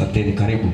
Asanteni, karibu.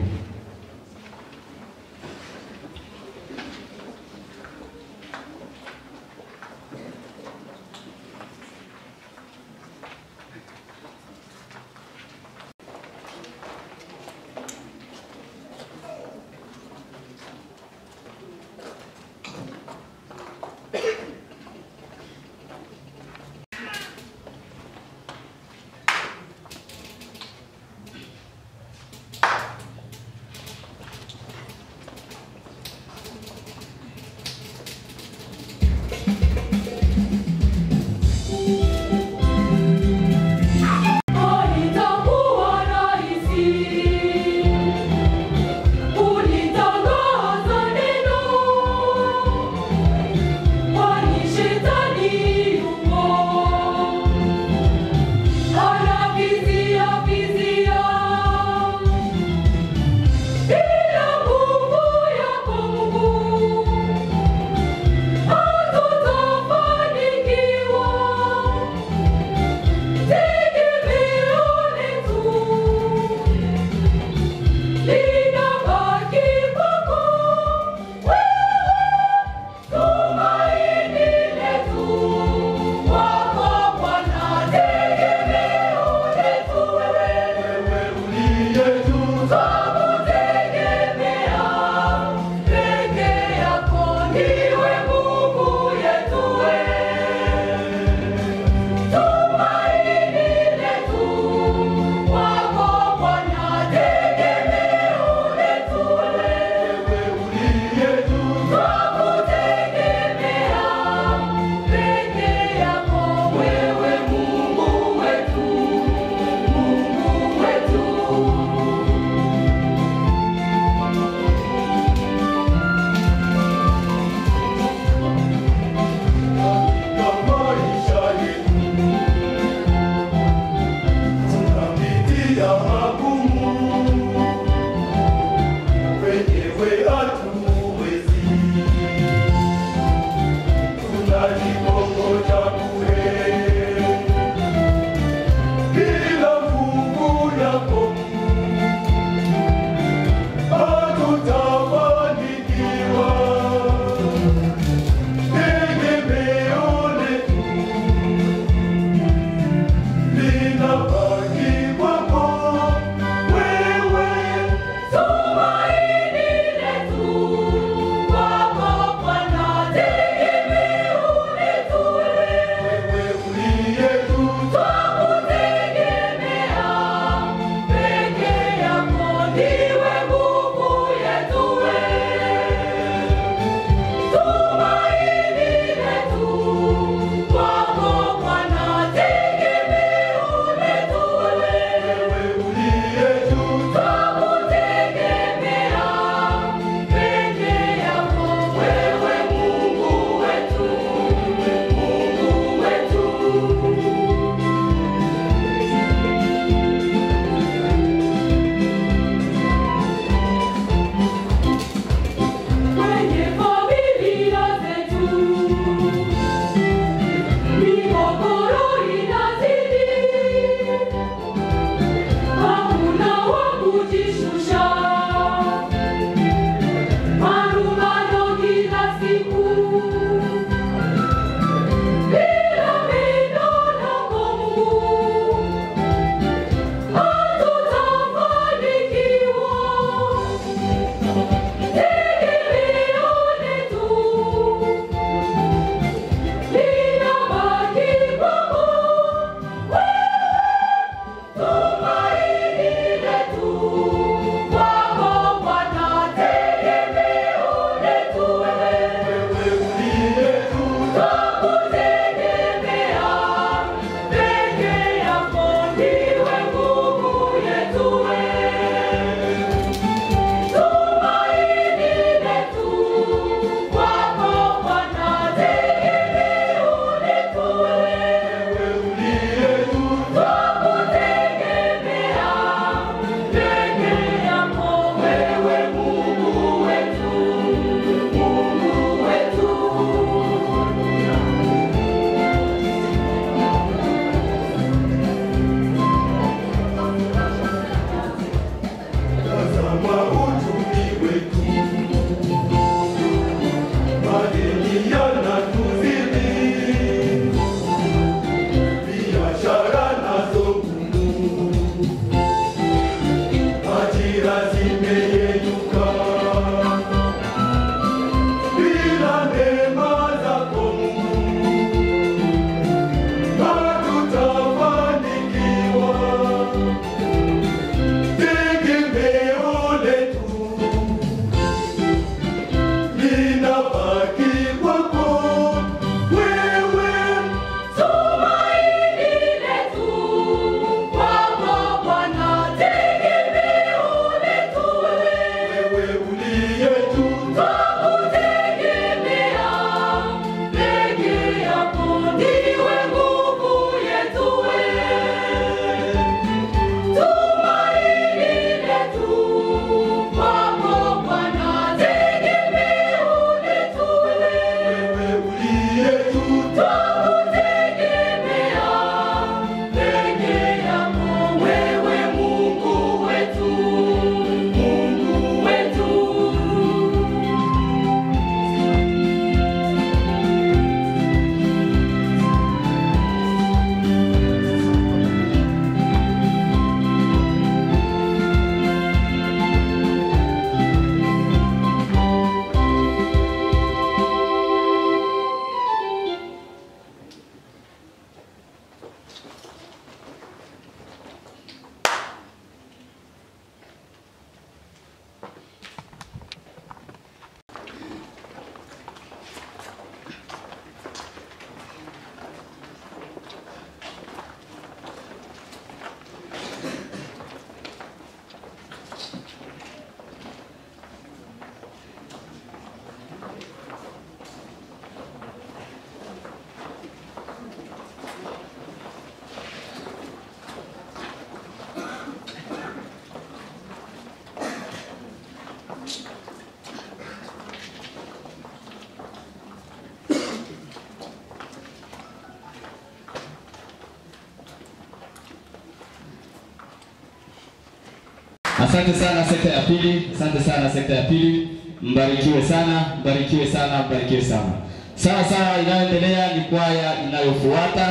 Asante sana sekta ya pili, asante sana sekta ya pili. Mbarikiwe sana, mbarikiwe sana, mbarikiwe sana. Sasa inayoendelea ni kwaya inayofuata,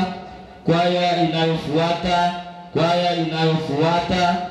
kwaya inayofuata, kwaya inayofuata.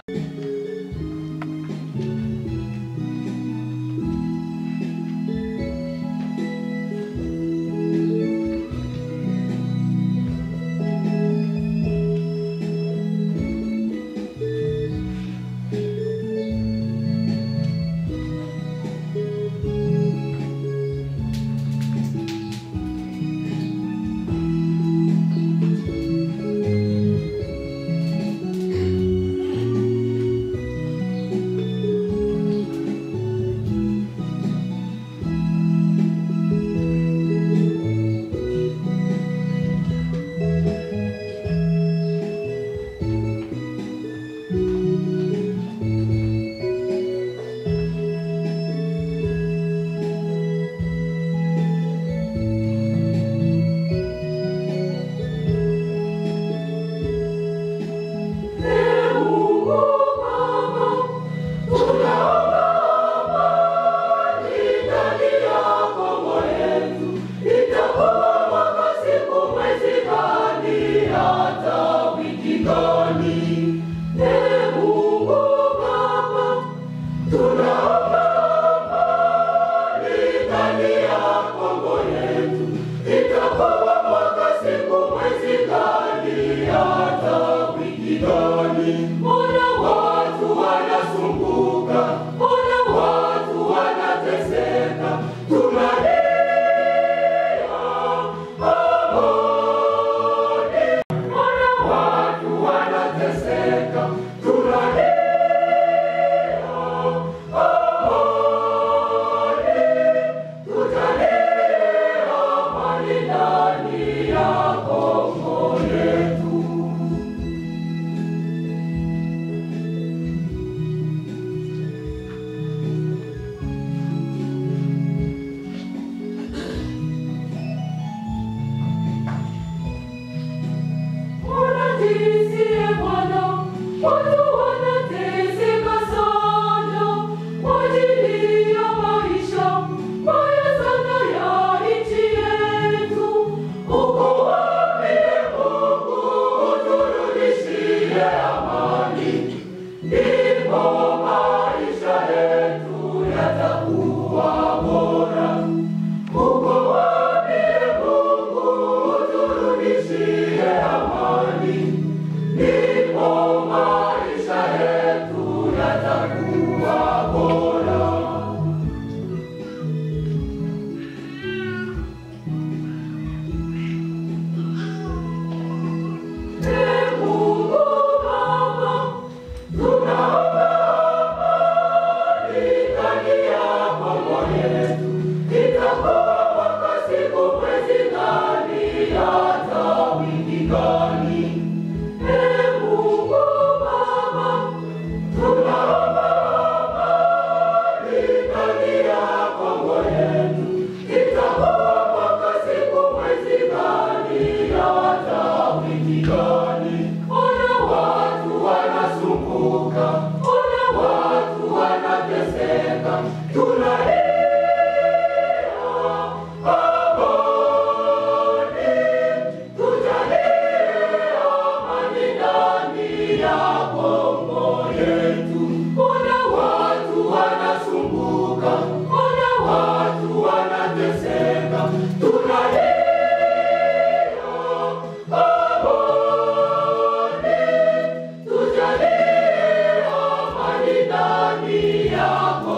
Tujalie amani ndani yako.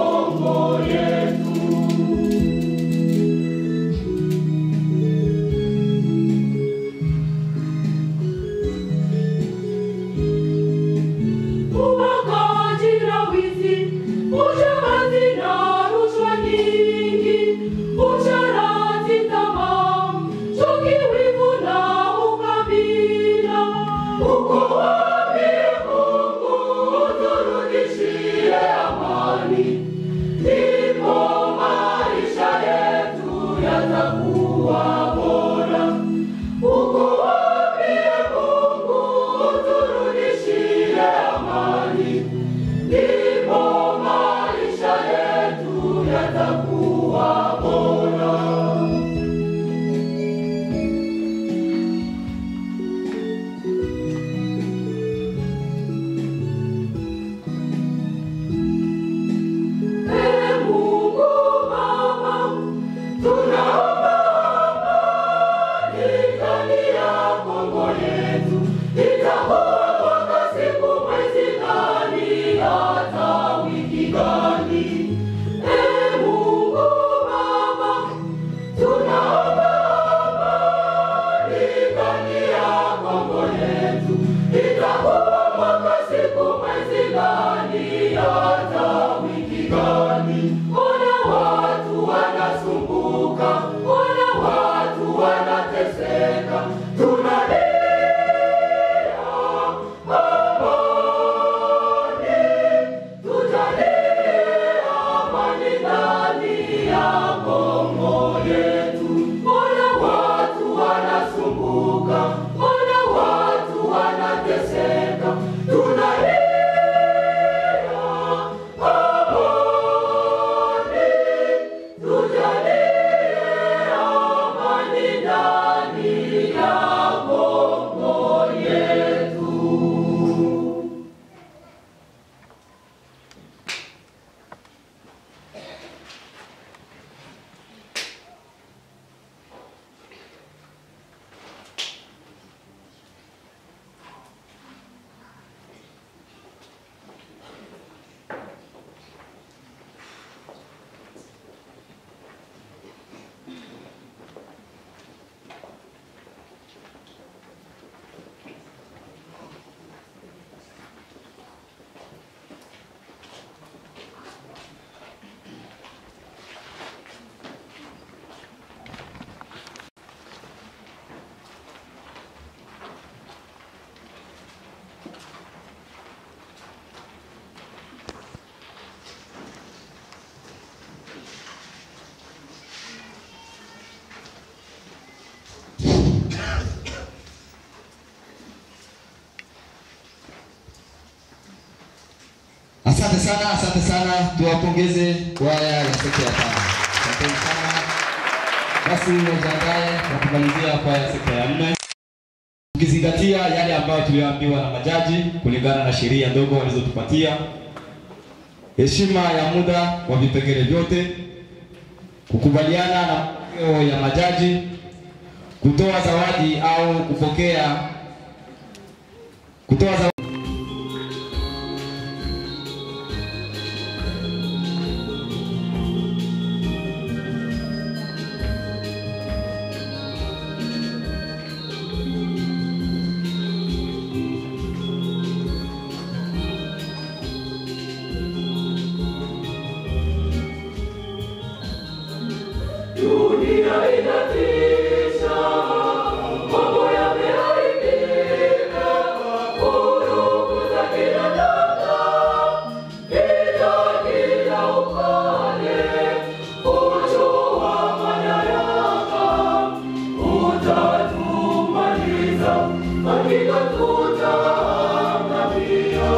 Asante sana. Tuwapongeze kwaya ya sekta ya 5. Asante sana. Basi wajiandae kwa kumalizia kwaya ya sekta ya 4. Tukizingatia yale ambayo tuliambiwa na majaji kulingana na sheria ndogo walizotupatia. Heshima ya muda wa vipengele vyote, kukubaliana na matokeo ya majaji, kutoa zawadi au kutoa zawadi. Dunia inatisha, mambo yameharibika, vurugu za kila namna, vita kila upande, uchu wa madaraka utatumaliza, hakika tutaangamia.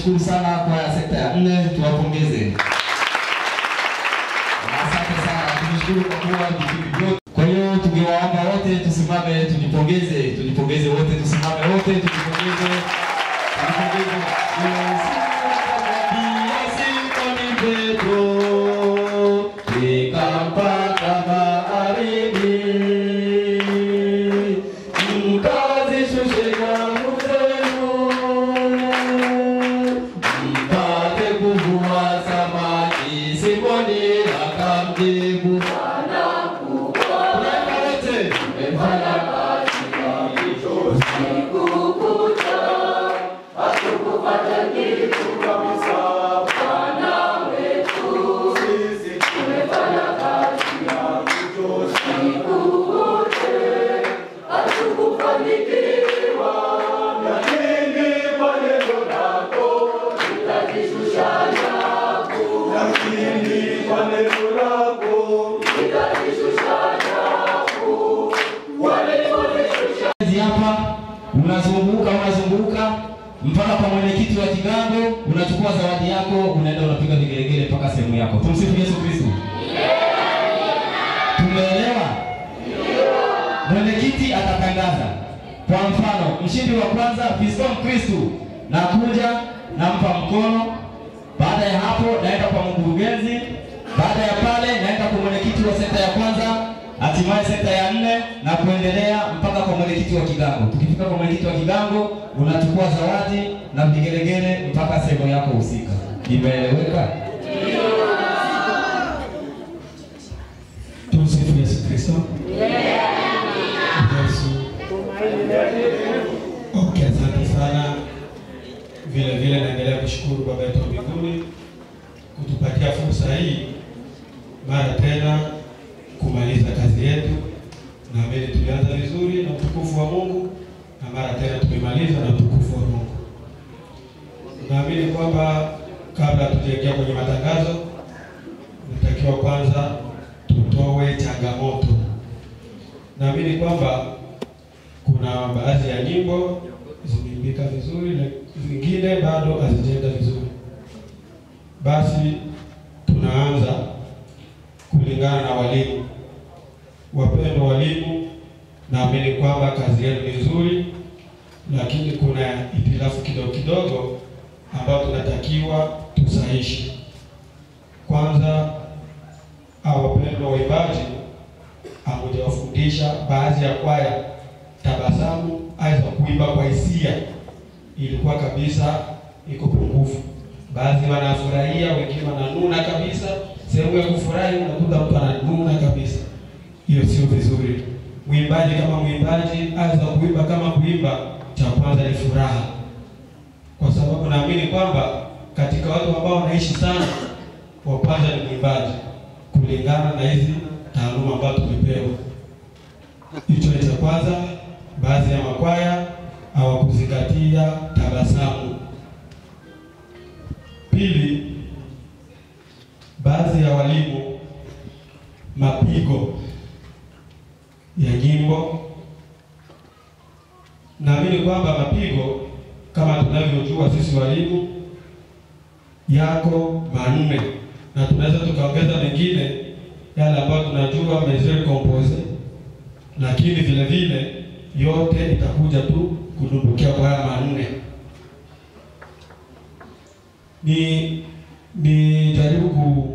Tunashukuru sana kwa sekta ya 4, tuwapongeze. Asante sana. Tunashukuru kwa kuwa vipindi vyote. Kwa hiyo tungewaomba wote tusimame tujipongeze. Tujipongeze wote, tusimame wote tujipongeze. Tujipongeze. Unazunguka mpaka kwa mwenyekiti wa kigango, unachukua zawadi yako, unaenda unapiga vigelegele mpaka sehemu yako. Tumsifu Yesu Kristo. Tumeelewa? Mwenyekiti atatangaza. Kwa mfano, mshindi wa kwanza Fiston Kristo, nakuja nampa mkono. Baada ya hapo naenda kwa mkurugenzi. Baada ya pale naenda kwa mwenyekiti wa sekta ya kwanza, hatimaye sekta ya 4 na kuendelea mpaka kwa mwenyekiti wa kigango. Tukifika kwa mwenyekiti wa kigango, unachukua zawadi na vigelegele mpaka sehemu yako husika. Imeeleweka? Tumsifu Yesu Kristo. Okay, asante sana. Vile naendelea kushukuru Baba yetu wa mbinguni kutupatia fursa hii mara tena kumaliza kazi yetu. Naamini tulianza vizuri na utukufu wa Mungu, na mara tena tumemaliza na utukufu wa Mungu. Naamini kwamba kabla tujaingia kwenye matangazo, natakiwa kwanza tutoe changamoto. Naamini kwamba kuna baadhi ya nyimbo zimeimbika vizuri na zingine bado hazijaenda vizuri. Basi tunaanza kulingana na walimu. Wapendwa walimu, naamini kwamba kazi yenu ni nzuri, lakini kuna itilafu kidogo ambayo tunatakiwa tusahihi. Kwanza, wapendwa waimbaji, hamjawafundisha baadhi ya kwaya tabasamu aidha kuimba kwa hisia. Ilikuwa kabisa iko pungufu. Baadhi wanafurahia, wengine wananuna kabisa. Sehemu ya kufurahi unakuta mtu ananuna kabisa. Hiyo sio vizuri. Mwimbaji kama mwimbaji, aidha kuimba kama kuimba, cha kwanza ni furaha. Kwa sababu naamini kwamba katika watu ambao wanaishi sana, wa kwanza ni mwimbaji kulingana na hizi taaluma ambazo tumepewa. Hicho ni cha kwanza. Baadhi ya makwaya hawakuzingatia tabasamu. Pili, baadhi ya walimu mapigo ya nyimbo. Naamini kwamba mapigo kama tunavyojua sisi walimu yako 4 na tunaweza tukaongeza mengine yale ambayo tunajua mesure compose, lakini vile yote itakuja tu kudumbukia kwa haya 4. Ni jaribu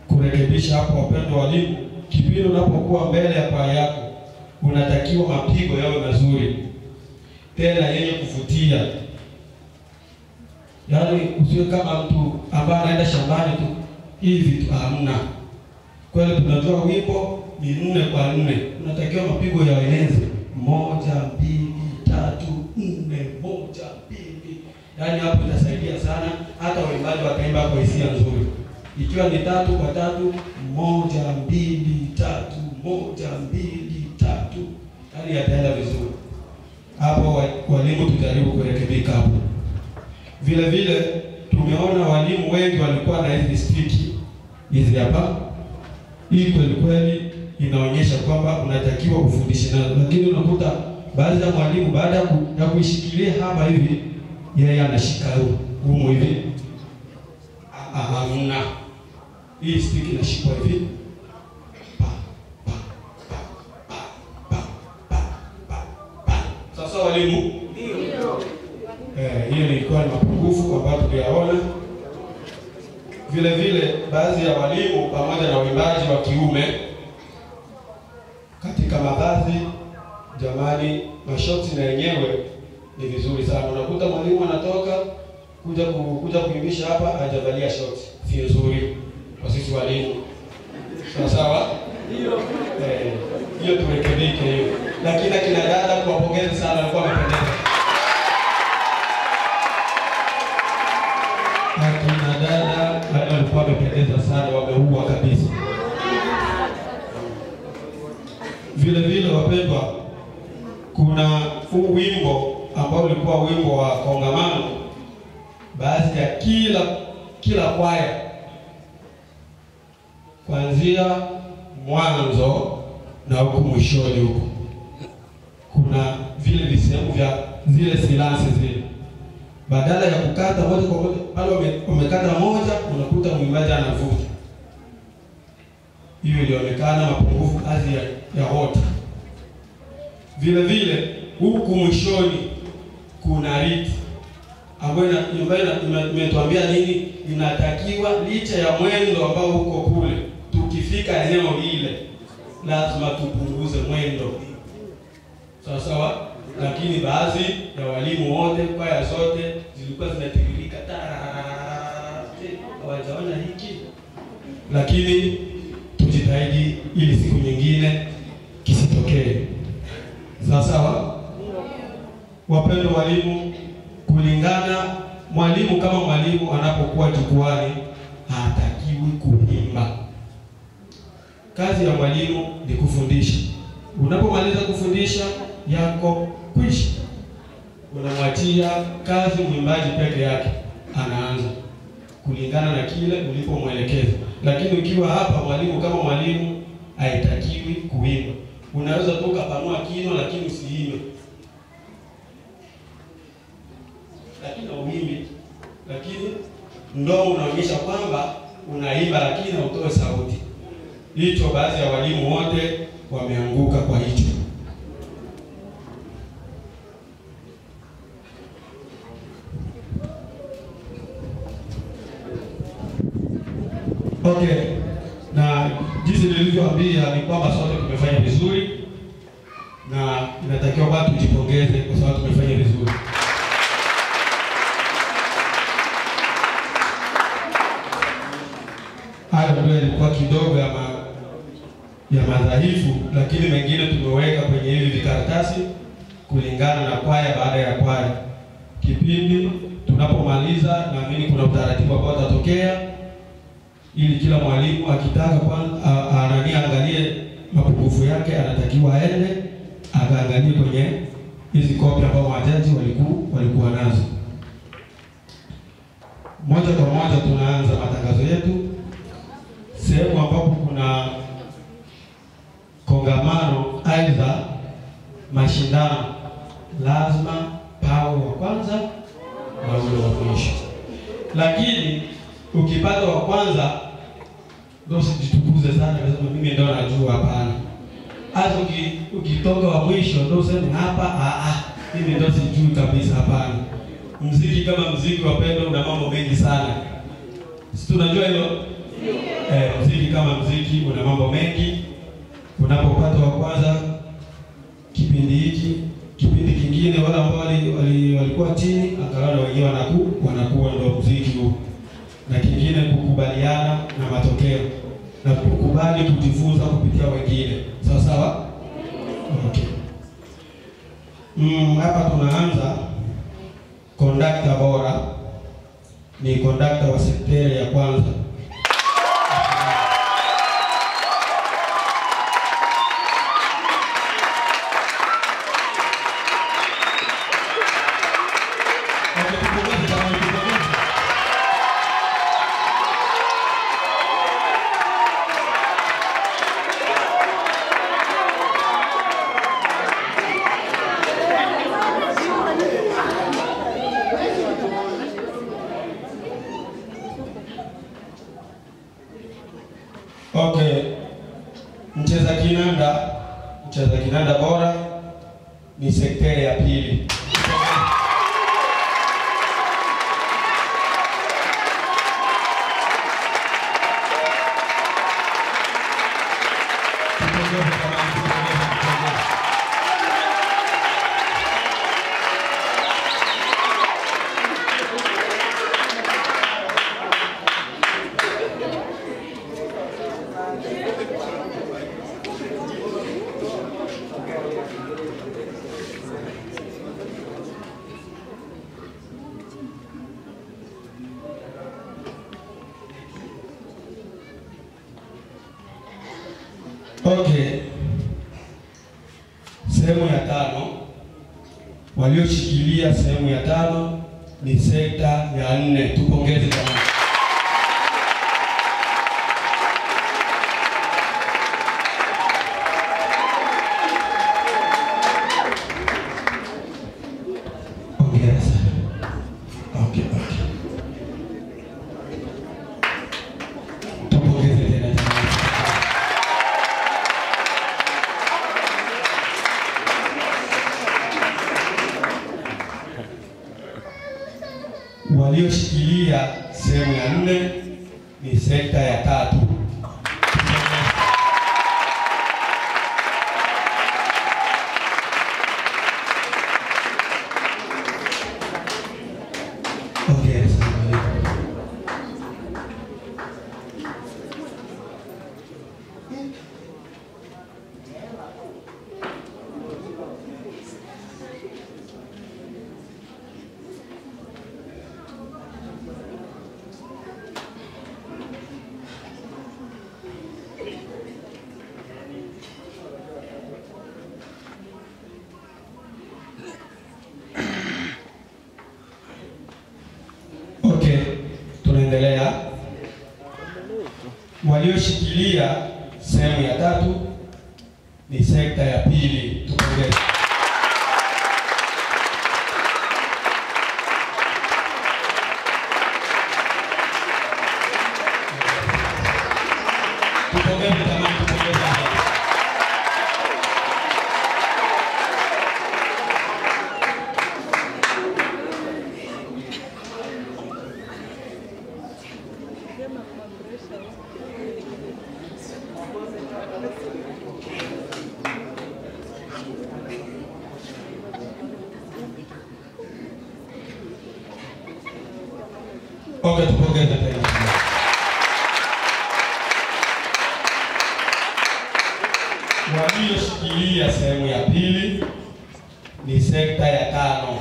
kurekebisha hapo, wapendwa walimu. Kipindi unapokuwa mbele ya kwaya yako, unatakiwa mapigo yawe mazuri tena yenye kuvutia. Yaani usiwe kama mtu ambaye anaenda shambani tu hivi tu, hamna. Kwa hiyo tunajua wimbo ni 4 kwa 4. Unatakiwa mapigo yaeneze 1 2 3 4 1 2. Yaani hapo itasaidia sana, hata waimbaji wataimba kwa hisia nzuri. Ikiwa ni 3 kwa 3, 1 2 3 1 2 3, yaani yataenda vizuri. Hapo walimu tujaribu kurekebika hapo. Vile tumeona walimu wengi walikuwa na hizi stiki hizi hapa. Hii kweli inaonyesha kwamba unatakiwa kufundisha nazo, lakini unakuta baadhi ya mwalimu baada ya kuishikilia hapa hivi yeye anashika humu hivi. Hamna. Hii stick inashikwa hivi. Sasa walimu? Ndio. Hiyo ilikuwa ni mapungufu ambayo tuliyaona. Vile vile baadhi ya walimu pamoja na waimbaji wa kiume katika mavazi, jamani, mashoti na yenyewe ni vizuri sana. Unakuta mwalimu anatoka kuja kuimbisha hapa hajavalia shoti. Si nzuri kwa sisi walimu. Sawa sawa? Ndio. Hiyo turekebike hiyo. Lakini akina dada kuwapongeza sana, walikuwa wamependeza. Akina dada walikuwa wamependeza sana, wameua kabisa. Vile vile wapendwa, kuna huu wimbo ambao ulikuwa wimbo wa kongamano. Baadhi ya kila kwaya kuanzia mwanzo na huko mwishoni huko kuna vile visehemu vya zile silansi zile. Badala ya kukata moja kwa moja, pale wamekata moja, unakuta mwimbaji anavuta. Hiyo ilionekana mapungufu kazi ya wote. Vile vile huku mwishoni kuna riti ambayo imetuambia nini inatakiwa, licha ya mwendo ambao uko kule, tukifika eneo ile lazima tupunguze mwendo. Sawa sawa? Lakini baadhi ya walimu wote, kwaya zote zilikuwa zinatiririka hawajaona hiki. Lakini tujitahidi ili siku nyingine kisitokee. Sawa sawa? Wapendwa walimu, kulingana mwalimu kama mwalimu anapokuwa jukwani hatakiwi kuimba. Kazi ya mwalimu ni kufundisha. Unapomaliza kufundisha yako kwisha, unamwachia kazi mwimbaji peke yake, anaanza kulingana na kile ulipomwelekeza. Lakini ukiwa hapa mwalimu kama mwalimu haitakiwi kuimba. Unaweza tu kupanua kinywa lakini usiimbe. Lakini uimbe, lakini ndio unaonyesha kwamba unaimba lakini hautoe sauti. Hicho baadhi ya walimu wote wameanguka kwa hicho. Okay. Na jinsi nilivyoambia ni kwamba sote tumefanya vizuri na inatakiwa watu tujipongeze kwa sababu tumefanya vizuri. Hayo ndio ilikuwa kidogo ya madhaifu, lakini mengine tumeweka kwenye hivi vikaratasi kulingana na kwaya baada ya kwaya. Kipindi tunapomaliza, naamini kuna utaratibu ambao utatokea ili kila mwalimu akitaka angalie mapungufu yake, anatakiwa aende akaangalie kwenye hizi kopi ambao majaji walikuwa nazo. Moja kwa moja tunaanza matangazo yetu. Sehemu ambapo kuna kongamano aidha mashindano, lazima pawe wa kwanza na ule wa mwisho. Lakini ukipata wa kwanza ndio usijitukuze sana nasema mimi ndio najua, hapana. Hata ukitoka wa mwisho ndio useme hapa mimi ndio sijui kabisa, hapana. Muziki kama muziki wapendwa una mambo mengi sana. Sisi tunajua hilo. Muziki kama muziki una mambo mengi. Unapopata wa kwanza kipindi hiki, kipindi kingine wale ambao walikuwa chini angalau wengine wanakuwa ndio muziki huu. Na kingine kukubaliana na matokeo na kukubali kujifunza kupitia wengine. Sawa sawa? Okay. Hapa tunaanza kondakta bora. Ni kondakta wa sekteri ya kwanza. Okay. Mcheza kinanda bora ni sekteri ya pili. Okay. Sehemu ya 5. Walioshikilia sehemu ya 5 ni sekta ya 4. Tupongeze jamani. Hongera sana. Okay. Tupongeze tena jamani. Walioshikilia sehemu ya 4 ni sekta ya 3. Okay, tunaendelea. Walioshikilia sehemu ya 3 ni sekta ya 2. Tupongeze. Tupongeze jamani, tupongeze. Okay, tupongeze tena. Walioshikilia sehemu ya 2 ni sekta ya 5.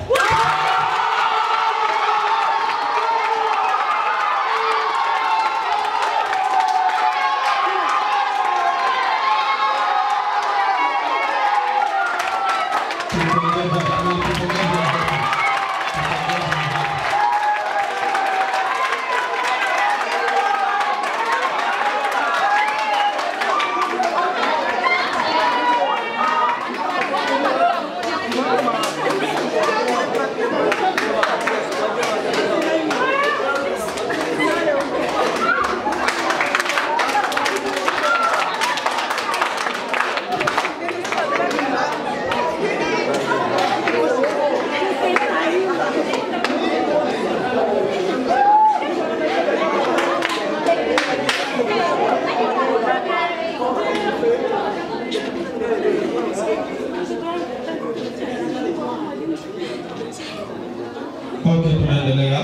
Okay, tunaendelea.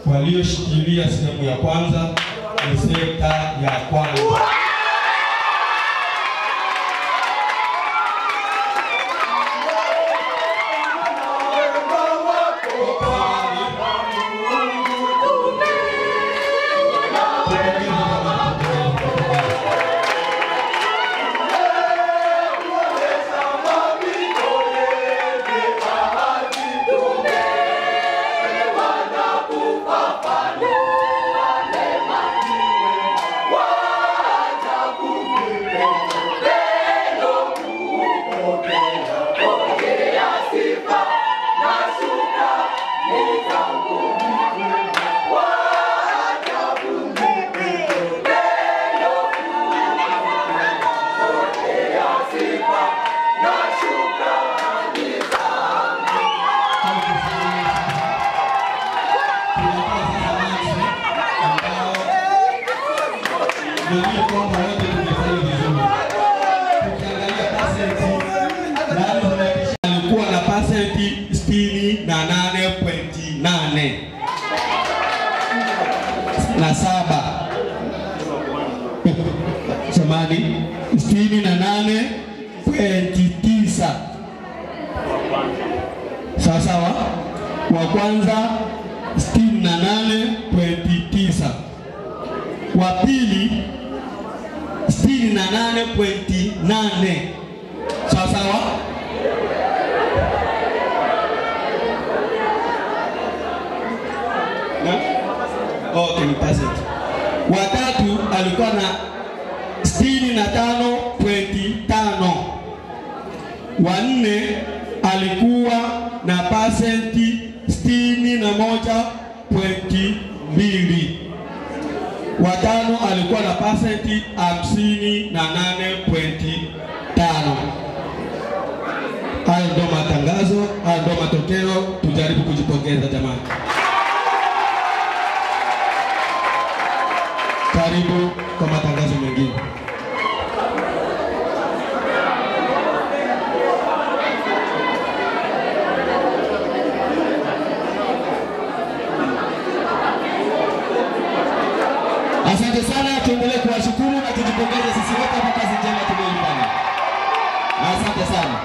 Walioshikilia sehemu ya 1 ni sekta ya 1. Why? ndio kwamba wote tumefanya vizuri. Ukiangalia percent alikuwa na percent 68.8 na 7 samani 68.9 sawa sawa. Wa kwanza 68.9, wa pili 68.8 sawa sawa. Okay, ni percent. Wa tatu alikuwa na 65.5. Wa nne alikuwa na percent 61.2. Wa tano alikuwa na percent 58.5. Hayo ndio matangazo, hayo ndio matokeo. Tujaribu kujipongeza jamani. Karibu kwa matangazo mengine. Asante sana, tuendelee kuwashukuru na tujipongeze sisi wote kwa kazi njema tuliyoifanya. Asante sana.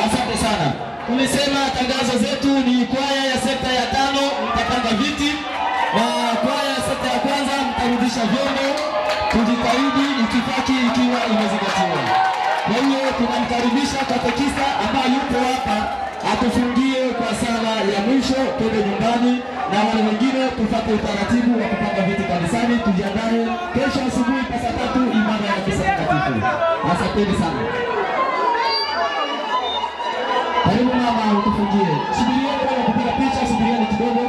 Asante sana. Tulisema tangazo zetu ni kwaya ya sekta ya 5 mtapanga viti, na kwaya ya sekta ya kwanza mtarudisha vyombo. Tujitahidi itifaki ikiwa imezingatiwa. Kwa hiyo tunamkaribisha katekista ambaye yupo hapa atufungie kwa sala ya mwisho, twende nyumbani, na wale wengine tufuate utaratibu wa kupanga viti kanisani. Tujiandae kesho asubuhi saa 3 ibada ya misa takatifu. Asanteni sana. Karibu mama utufungie. Subirieni kwa kupiga picha, subirieni kidogo.